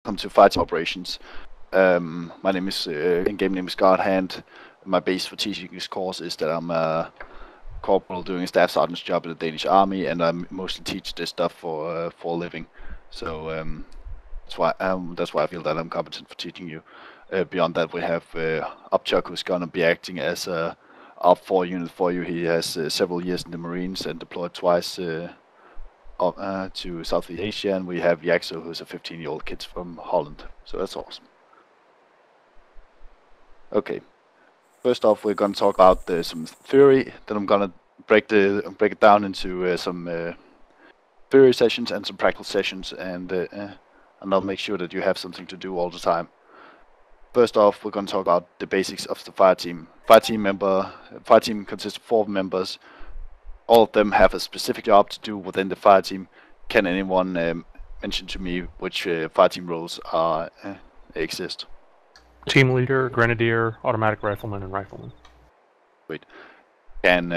Welcome to Fireteam Operations. My name is in-game name is God Hand. My base for teaching this course is that I'm a corporal doing a staff sergeant's job in the Danish army, and I mostly teach this stuff for a living. So that's why I feel that I'm competent for teaching you. Beyond that, we have Upchuck, who's gonna be acting as a Op 4 unit for you. He has several years in the Marines and deployed twice to Southeast Asia, and we have Yaxo, who's a 15-year-old kid from Holland. So that's awesome. Okay. First off, we're going to talk about some theory. Then I'm going to break it down into some theory sessions and some practical sessions, and I'll make sure that you have something to do all the time. First off, we're going to talk about the basics of the Fireteam. Fireteam consists of 4 members. All of them have a specific job to do within the Fireteam. Can anyone mention to me which Fireteam roles exist? Team leader, grenadier, automatic rifleman, and rifleman. Great. And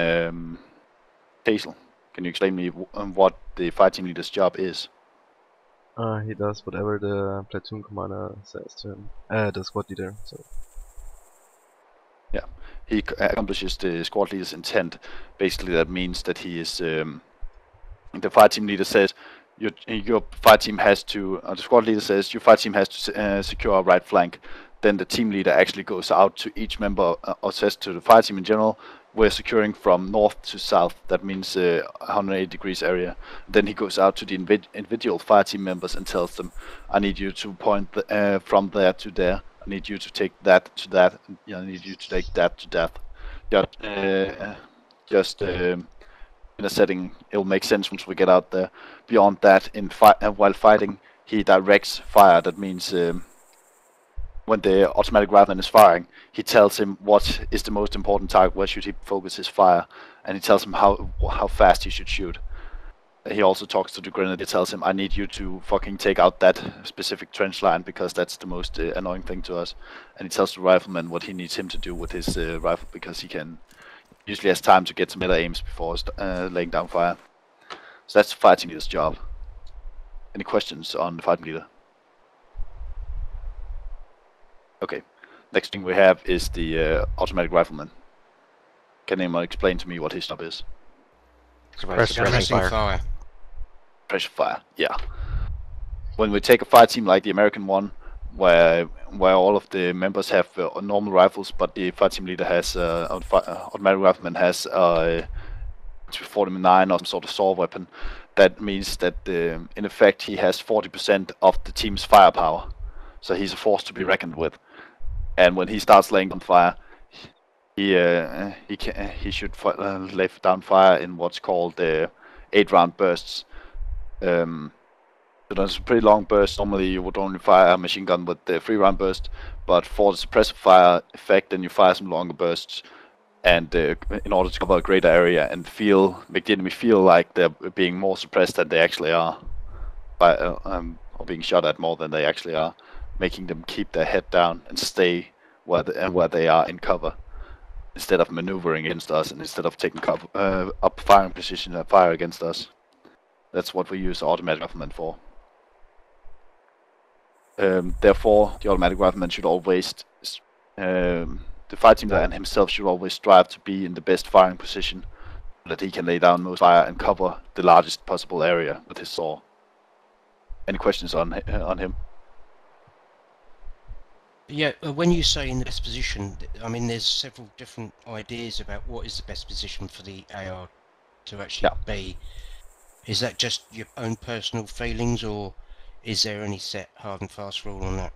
Hazel, can you explain me what the Fireteam leader's job is? He does whatever the platoon commander says to him. The squad leader. So. Yeah, he accomplishes the squad leader's intent. Basically, that means that he is. The Fireteam leader says your Fireteam has to. The squad leader says your Fireteam has to secure our right flank. Then the team leader actually goes out to each member, or says to the Fireteam in general, we're securing from north to south. That means 180 degrees area. Then he goes out to the individual Fireteam members and tells them, I need you to point from there to there. I need you to take that to that. I need you to take that to that. Just in a setting, it'll make sense once we get out there. Beyond that, while fighting, he directs fire. That means when the automatic rifleman is firing, he tells him what is the most important target, where should he focus his fire, and he tells him how fast he should shoot. He also talks to the grenadier, tells him, I need you to fucking take out that specific trench line, because that's the most annoying thing to us. And he tells the rifleman what he needs him to do with his rifle, because he usually has time to get some better aims before laying down fire. So that's the fighting leader's job. Any questions on the fighting leader? Okay, next thing we have is the automatic rifleman. Can anyone explain to me what his job is? Suppressing fire. Pressure fire, yeah. When we take a fire team like the American one, where all of the members have normal rifles, but the fire team leader has automatic rifleman has 49 or some sort of saw weapon, that means that in effect he has 40% of the team's firepower. So he's a force to be reckoned with. And when he starts laying down fire, he should lay down fire in what's called 8-round bursts. So that's a pretty long burst. Normally you would only fire a machine gun with the 3-round burst, but for the suppressive fire effect, then you fire some longer bursts, and in order to cover a greater area and make the enemy feel like they're being more suppressed than they actually are, or being shot at more than they actually are, making them keep their head down and stay where they are in cover, instead of maneuvering against us and instead of taking cover up firing position and fire against us. That's what we use automatic rifleman for. Therefore, the automatic rifleman should always, the fighting leader and himself should always strive to be in the best firing position, so that he can lay down most fire and cover the largest possible area with his saw. Any questions on him? Yeah, when you say in the best position, I mean, there's several different ideas about what is the best position for the AR to actually be. Is that just your own personal feelings, or is there any set hard and fast rule on that?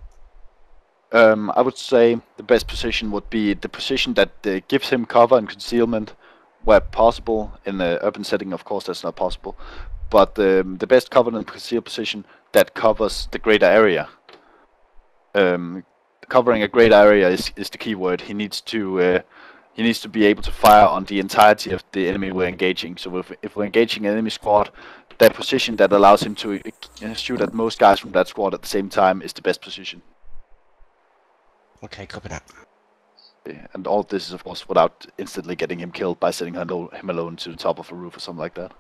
I would say the best position would be the position that gives him cover and concealment where possible. In the urban setting, of course, that's not possible. But the best cover and conceal position that covers the greater area. Covering a great area is the key word. He needs to be able to fire on the entirety of the enemy we're engaging. So if we're engaging an enemy squad, that position that allows him to shoot at most guys from that squad at the same time is the best position. Okay, copy that. And all of this is, of course, without instantly getting him killed by sending him alone to the top of a roof or something like that.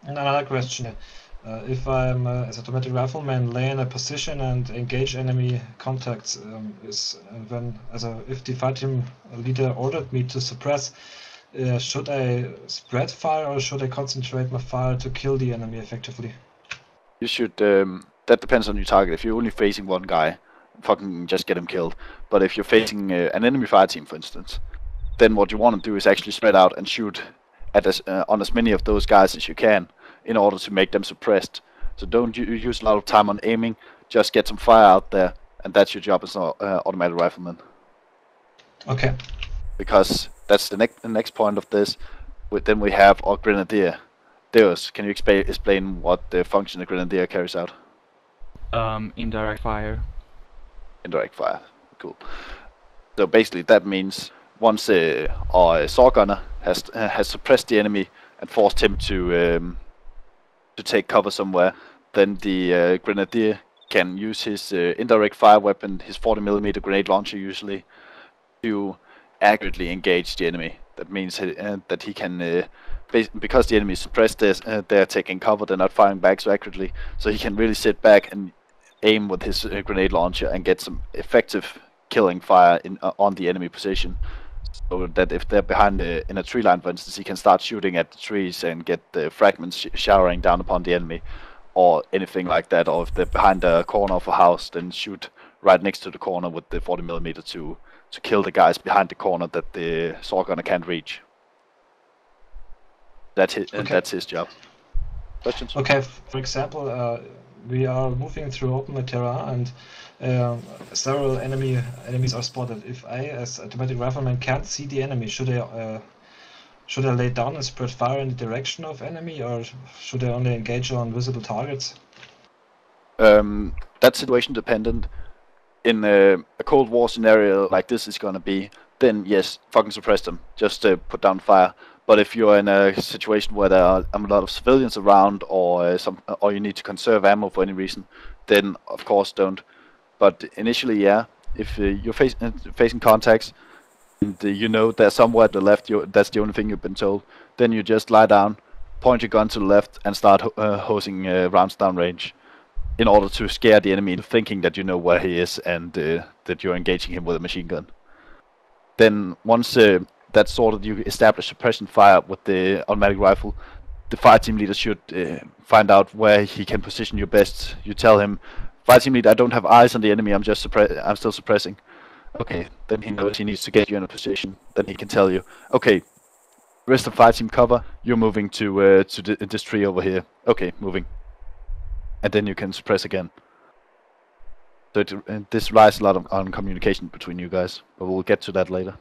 And another question: If I'm as a automatic rifleman lay in a position and engage enemy contacts, if the fireteam leader ordered me to suppress, should I spread fire or should I concentrate my fire to kill the enemy effectively? You should. That depends on your target. If you're only facing one guy, fucking just get him killed. But if you're facing an enemy fire team, for instance, then what you want to do is actually spread out and shoot at on as many of those guys as you can, in order to make them suppressed. So don't use a lot of time on aiming. Just get some fire out there, and that's your job as an automatic rifleman. Okay. Because that's the next point of this. Then we have our grenadier. Deus, can you explain what the function the grenadier carries out? Indirect fire. Indirect fire. Cool. So basically that means once our saw gunner has suppressed the enemy and forced him to take cover somewhere, then the grenadier can use his indirect fire weapon, his 40mm grenade launcher usually, to accurately engage the enemy. That means that he can, because the enemy is suppressed, they're taking cover, they're not firing back so accurately, so he can really sit back and aim with his grenade launcher and get some effective killing fire on the enemy position. So that if they're behind in a tree line, for instance, he can start shooting at the trees and get the fragments showering down upon the enemy, or anything like that. Or if they're behind a corner of a house, then shoot right next to the corner with the 40mm to kill the guys behind the corner that the saw gunner can't reach. That's his job. Questions? Okay, for example, we are moving through open terrain and several enemies are spotted. If I, as automatic rifleman, can't see the enemy, should I lay down and spread fire in the direction of enemy, or should I only engage on visible targets? That's situation dependent. In a Cold War scenario like this is gonna be, then yes, fucking suppress them. Just put down fire. But if you're in a situation where there are a lot of civilians around, or you need to conserve ammo for any reason, then of course don't. But initially, yeah, if you're facing contacts, and you know they're somewhere at the left, that's the only thing you've been told, then you just lie down, point your gun to the left, and start hosing rounds down range, in order to scare the enemy into thinking that you know where he is and that you're engaging him with a machine gun. Then once that's sorted, you establish suppression fire with the automatic rifle. The fire team leader should find out where he can position you best. You tell him, fire team leader, I don't have eyes on the enemy, I'm still suppressing. Okay, then he knows he needs to get you in a position. Then he can tell you, okay, rest of fire team cover, you're moving to this tree over here. Okay, moving. And then you can suppress again. So this relies a lot on communication between you guys, but we'll get to that later.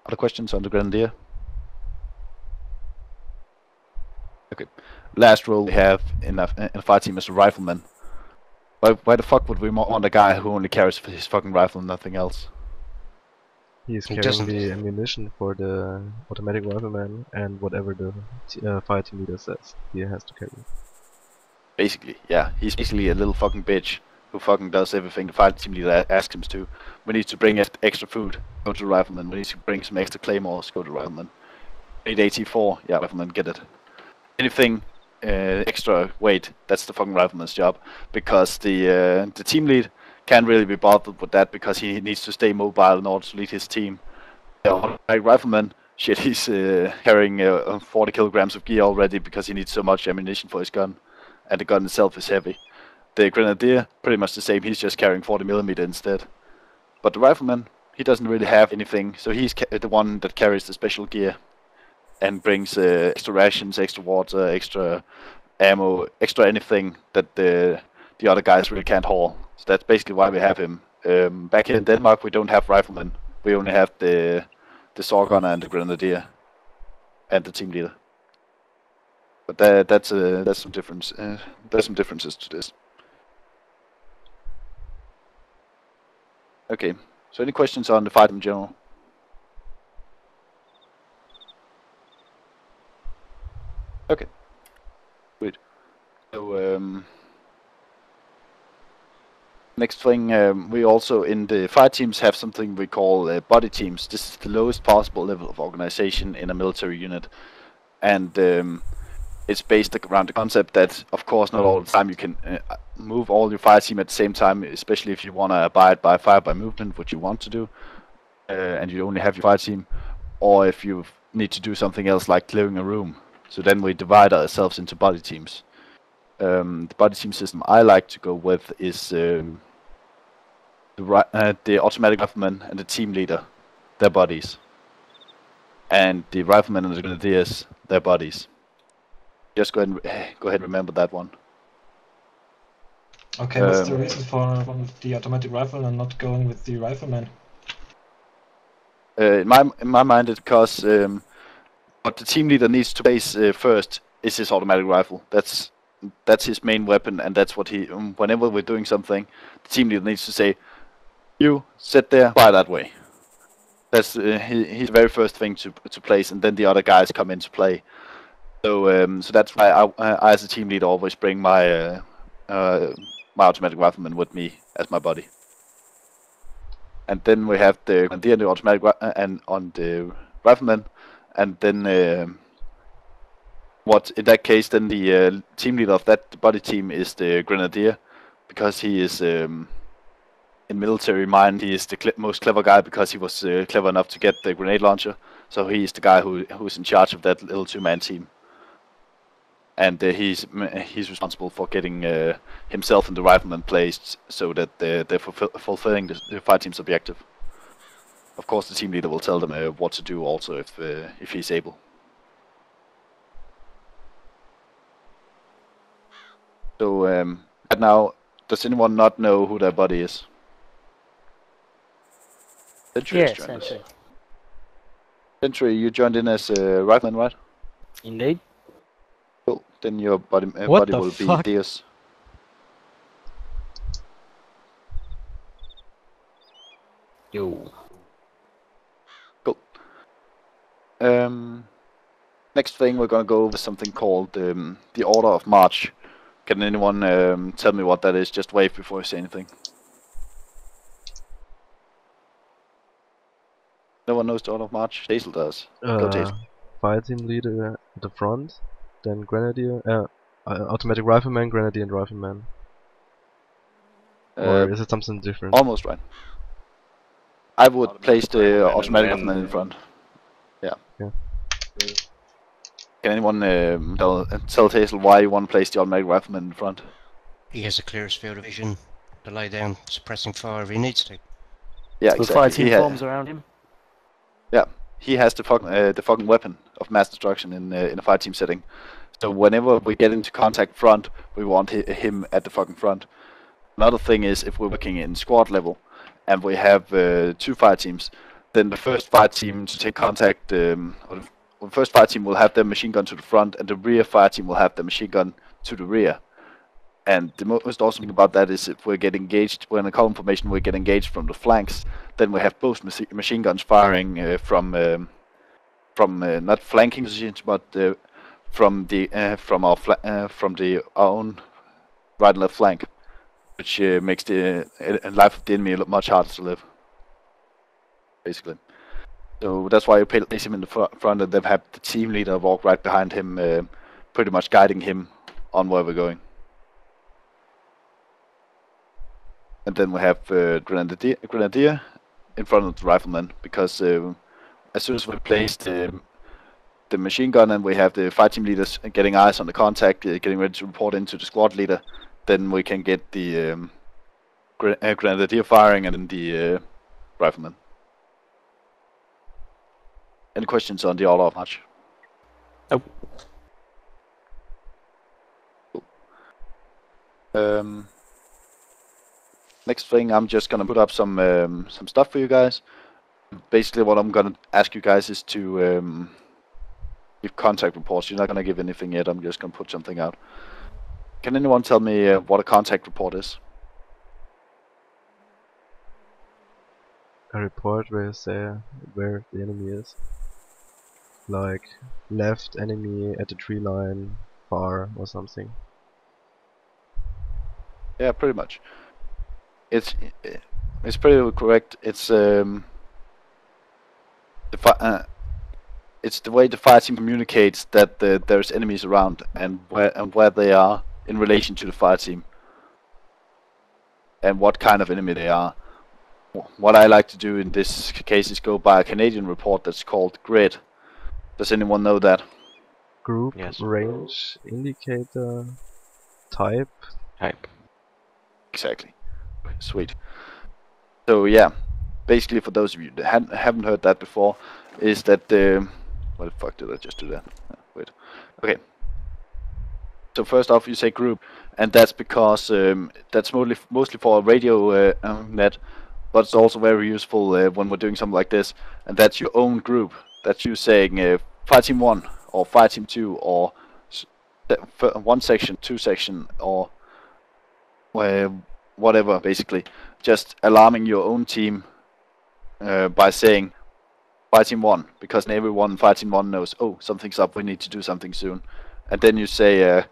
Other questions on the grenadier? Okay. Last role we have in a fire team is a rifleman. Why the fuck would we want a guy who only carries his fucking rifle and nothing else? He's He carrying doesn't- the ammunition for the automatic rifleman and whatever the fire team leader says he has to carry. Basically, yeah. He's basically a little fucking bitch who fucking does everything the fire team leader asks him to. We need to bring extra food, go to the rifleman. We need to bring some extra claymores, go to the rifleman. Need AT4, yeah, rifleman, get it. Anything extra weight, that's the fucking rifleman's job. Because the team lead can't really be bothered with that, because he needs to stay mobile in order to lead his team. The rifleman, shit, he's carrying 40 kilograms of gear already because he needs so much ammunition for his gun. And the gun itself is heavy. The grenadier, pretty much the same, he's just carrying 40mm instead. But the rifleman, he doesn't really have anything, so he's the one that carries the special gear. And brings extra rations, extra water, extra ammo, extra anything that the other guys really can't haul. So that's basically why we have him. Back here in Denmark, we don't have riflemen. We only have the saw gunner and the grenadier. And the team leader. But that's some difference. There's some differences to this. Okay. So any questions on the fight in general? Okay. Good. So next thing, we also in the fire teams have something we call body teams. This is the lowest possible level of organization in a military unit, and it's based around the concept that, of course, not all the time you can move all your fire team at the same time, especially if you want to abide by fire by movement, which you want to do, and you only have your fire team, or if you need to do something else like clearing a room. So then we divide ourselves into body teams. The body team system I like to go with is the automatic rifleman and the team leader, their bodies, and the rifleman and the grenadiers, their bodies. Just go ahead and remember that one. Okay, what's the reason for the automatic rifle and not going with the rifleman? In my mind, it's because what the team leader needs to place first is his automatic rifle. That's his main weapon, and that's what he. Whenever we're doing something, the team leader needs to say, "You sit there, fire that way." That's his very first thing to place, and then the other guys come into play. So that's why I as a team leader always bring my my automatic rifleman with me as my buddy. And then we have the grenadier and the automatic and on the rifleman, and then what in that case then the team leader of that body team is the grenadier, because he is in military mind he is the most clever guy, because he was clever enough to get the grenade launcher. So he is the guy who's in charge of that little two-man team. And he's responsible for getting himself and the rifleman placed so that they're fulfilling the fire team's objective. Of course, the team leader will tell them what to do also if he's able. So right now, does anyone not know who their buddy is? Sentry Yes, joined us. Sentry. Sentry, you joined in as a rifleman, right? Indeed. Cool. Then your buddy What the will fuck? be Deus. Yo. Cool. Next thing we're gonna go over something called the Order of March. Can anyone tell me what that is? Just wave before you say anything. No one knows the Order of March? Hazel does. Go Hazel. Fire team leader at the front, then grenadier, automatic rifleman, grenadier, and rifleman. Or is it something different? Almost right. I would place the automatic rifleman in front. Yeah. Yeah. Can anyone tell Hazel why you want to place the automatic rifleman in front? He has the clearest field of vision to lay down suppressing fire if he needs to. Yeah, So exactly. the fire team forms around him. Yeah, he has the fucking weapon of mass destruction in a fire team setting. So whenever we get into contact front, we want him at the fucking front. Another thing is, if we're working in squad level and we have 2 fire teams, then the first fire team to take contact, the first fire team will have their machine gun to the front, and the rear fire team will have the machine gun to the rear. And the most awesome thing about that is, if we get engaged, we're in a column formation, we get engaged from the flanks, then we have both machine guns firing from not flanking positions, but from our own right and left flank, which makes the life of the enemy much harder to live, basically. So that's why you place him in the front, and then have the team leader walk right behind him, pretty much guiding him on where we're going. And then we have grenadier in front of the rifleman, because as soon as we place the machine gun and we have the fire team leaders getting eyes on the contact, getting ready to report into the squad leader, then we can get the grenadier firing and then the rifleman. Any questions on the Order of March? Nope. Cool. Next thing, I'm just gonna put up some stuff for you guys. Basically, what I'm gonna ask you guys is to give contact reports. You're not gonna give anything yet. I'm just gonna put something out. Can anyone tell me what a contact report is? A report where you say where the enemy is. Like, left enemy at the tree line, far, or something. Yeah, pretty much. It's pretty correct. It's it's the way the fireteam communicates that there's enemies around and where they are in relation to the fireteam and what kind of enemy they are. What I like to do in this case is go by a Canadian report that's called GRID. Does anyone know that? Group, Yes. range, indicator, type. Type. Exactly. Sweet. So yeah, basically for those of you that haven't heard that before, is that what the fuck did I just do that? Wait. Okay. So first off, you say group, and that's because that's mostly for a radio net, but it's also very useful when we're doing something like this, and that's your own group. That's you saying Fireteam 1 or Fireteam 2 or 1 section, 2 section, or whatever, basically. Just alarming your own team by saying Fireteam 1, because everyone in Fireteam 1 knows, oh, something's up, we need to do something soon. And then you say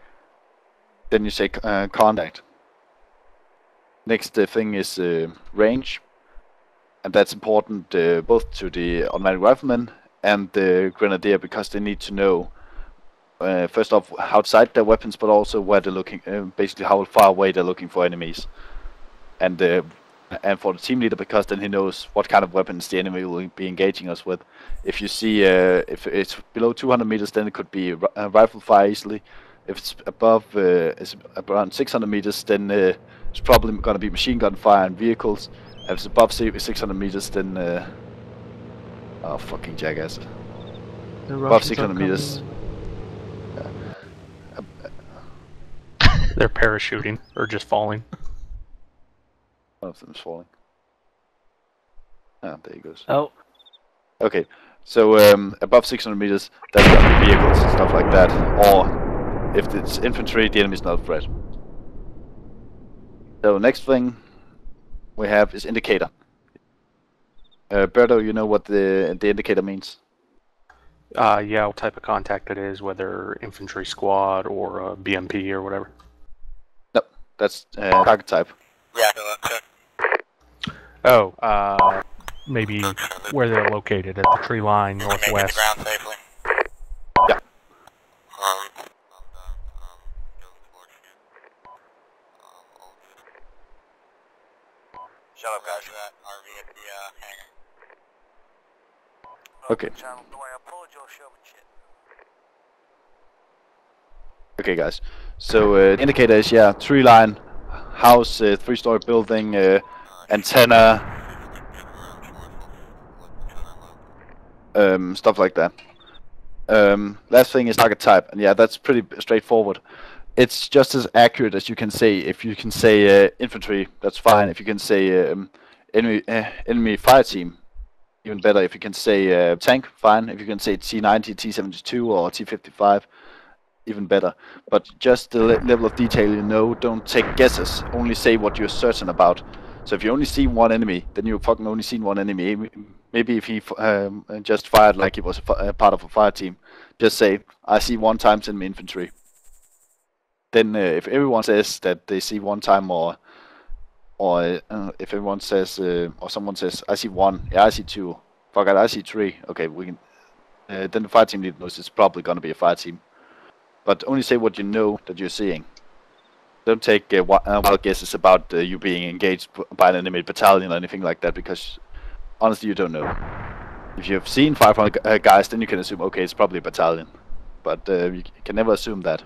contact. Next thing is range, and that's important both to the automatic rifleman and the grenadier, because they need to know first off outside their weapons, but also where they're looking, basically how far away they're looking for enemies, and for the team leader, because then he knows what kind of weapons the enemy will be engaging us with. If you see if it's below 200 meters, then it could be rifle fire easily. If it's above, it's around 600 meters, then it's probably going to be machine gun fire and vehicles. If it's above 600 meters, then oh, fucking jackass. Above 600 meters. They're parachuting or just falling. One of them's falling. Ah, there he goes. Oh, Okay, so above 600 meters, that's going to be vehicles and stuff like that. Or if it's infantry, the enemy's not a threat. So next thing we have is indicator. Berto, you know what the indicator means? Yeah, what type of contact it is, whether infantry squad or BMP or whatever. No, that's target type. Yeah. Oh, maybe where they're located, at the tree line, Making the northwest. ground safely. Yeah. Shut up, guys. That RV at the hangar. Okay. Okay, guys. So the indicator is, yeah, tree line, house, 3-story building, antenna, stuff like that. Last thing is target type, and yeah, that's pretty straightforward. It's just as accurate as you can say. If you can say infantry, that's fine. If you can say enemy fire team, even better. If you can say tank, fine. If you can say T-90, T-72, or T-55, even better. But just the level of detail you know, don't take guesses. Only say what you're certain about. So if you only see one enemy, then you've fucking only seen one enemy. Maybe if he just fired like he was a part of a fire team, just say, I see 1 time enemy infantry. Then if everyone says that they see 1 time, or if everyone says, or someone says, I see 1, yeah, I see 2, fuck it, I see 3, okay, we can, then the fire team leader knows it's probably going to be a fire team. But only say what you know that you're seeing. Don't take wild guesses about you being engaged by an enemy battalion or anything like that, because honestly you don't know. If you've seen 500 guys, then you can assume, okay, it's probably a battalion. But you can never assume that.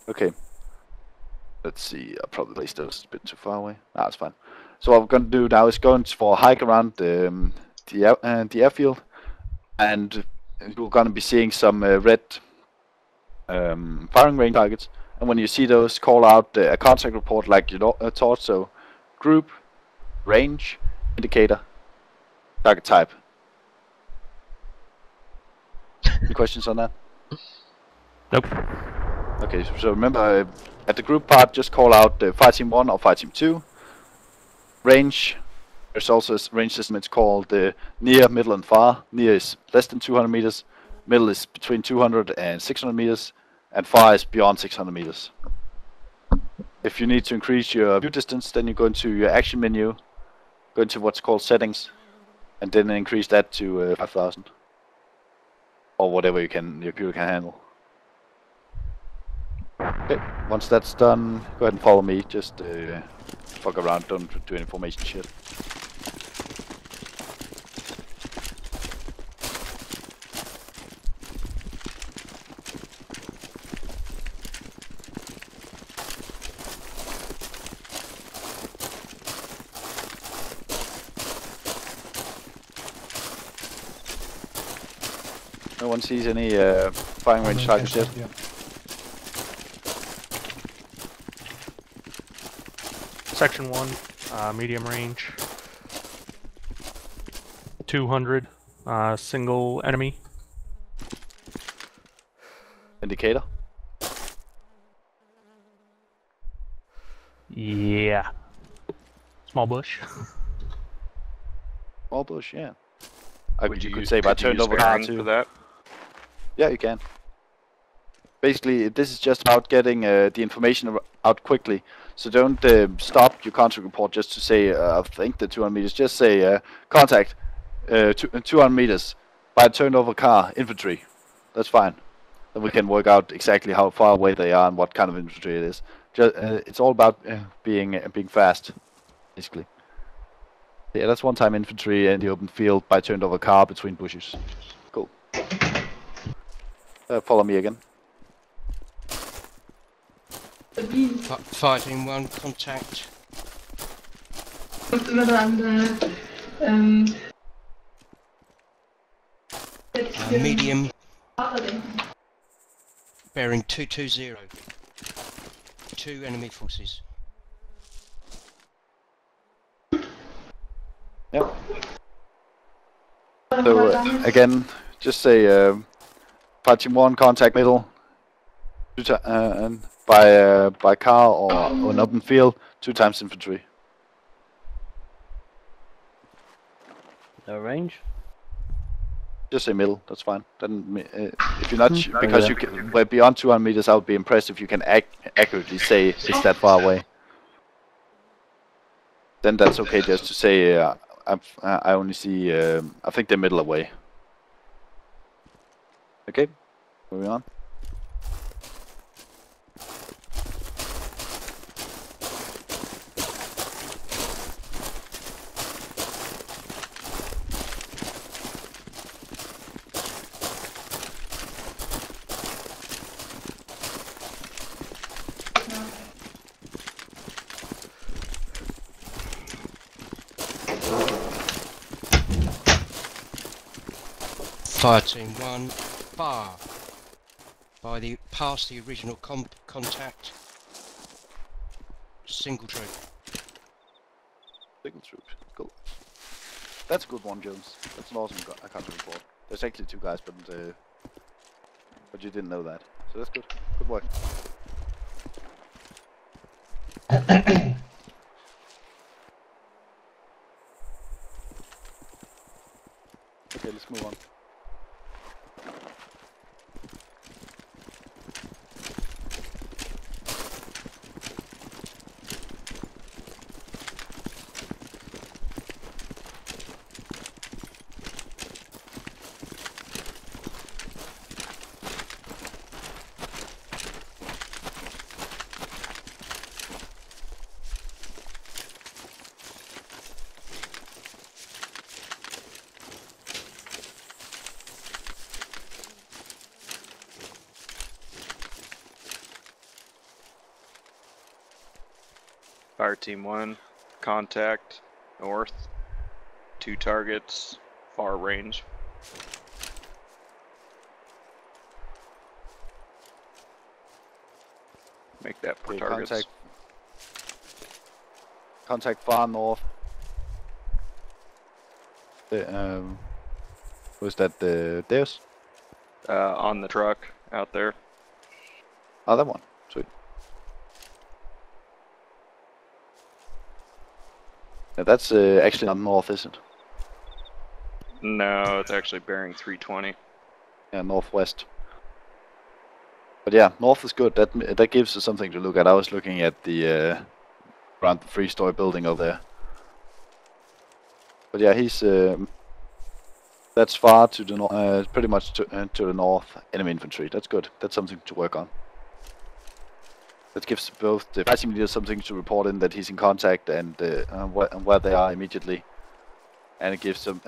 Okay. Let's see, I'll probably place those a bit too far away. Nah, it's fine. So what we're going to do now is going for a hike around the airfield, and you're going to be seeing some red firing range targets. And when you see those, call out a contact report like you taught. So group, range, indicator, target type. Any questions on that? Nope. Okay, so remember at the group part, just call out Fireteam 1 or Fireteam 2. Range, there's also a range system, it's called near, middle, and far. Near is less than 200 meters, middle is between 200 and 600 meters, and far is beyond 600 meters. If you need to increase your view distance, then you go into your action menu, go into what's called settings, and then increase that to 5000. or whatever your computer can handle. Okay, once that's done, go ahead and follow me. Just fuck around, don't do any formation shit. No one sees any firing range targets yet. Yeah. Section 1, medium range. 200, single enemy. Indicator. Yeah. Small bush. Small bush, yeah. You could use- say, but I could you turned use over car bearing too. for that? Yeah, you can. Basically, this is just about getting the information out quickly. So don't stop your contact report just to say, I think the 200 meters. Just say, contact, 200 meters, by a turned over car, infantry. That's fine. Then we can work out exactly how far away they are and what kind of infantry it is. Just, it's all about being fast, basically. Yeah, that's one-time infantry in the open field by turned over car between bushes. Cool. Follow me again. Fireteam 1, contact. Medium. Bearing 220. 2 enemy forces. Yep. So again, just say Fireteam 1, contact middle, and by car or an open field, 2 times infantry. No range. Just say middle, that's fine. Then if you're not, because you can, we're beyond 200 meters, I would be impressed if you can accurately say it's that far away. Then that's okay just to say I only see, I think they're middle away. Okay, moving on. Fireteam 1, far. Past the original contact. Single troop. Single troop, cool. That's a good one, Jones. That's an awesome contact report. There's actually 2 guys, but you didn't know that. So that's good. Good work. Okay, let's move on. Fireteam 1, contact, north, 2 targets, far range. Make that per Okay, targets. Contact far north. Was that Deus? On the truck out there. Oh, that one. Sweet. Yeah, that's actually not north, is it? No, it's actually bearing 320. Yeah, northwest. But yeah, north is good. That gives us something to look at. I was looking at the around the 3-story building over there. But yeah, he's That's far to the north, pretty much to the north. Enemy infantry. That's good. That's something to work on. That gives both the fireteam leader something to report in that he's in contact and where they are immediately, and it gives them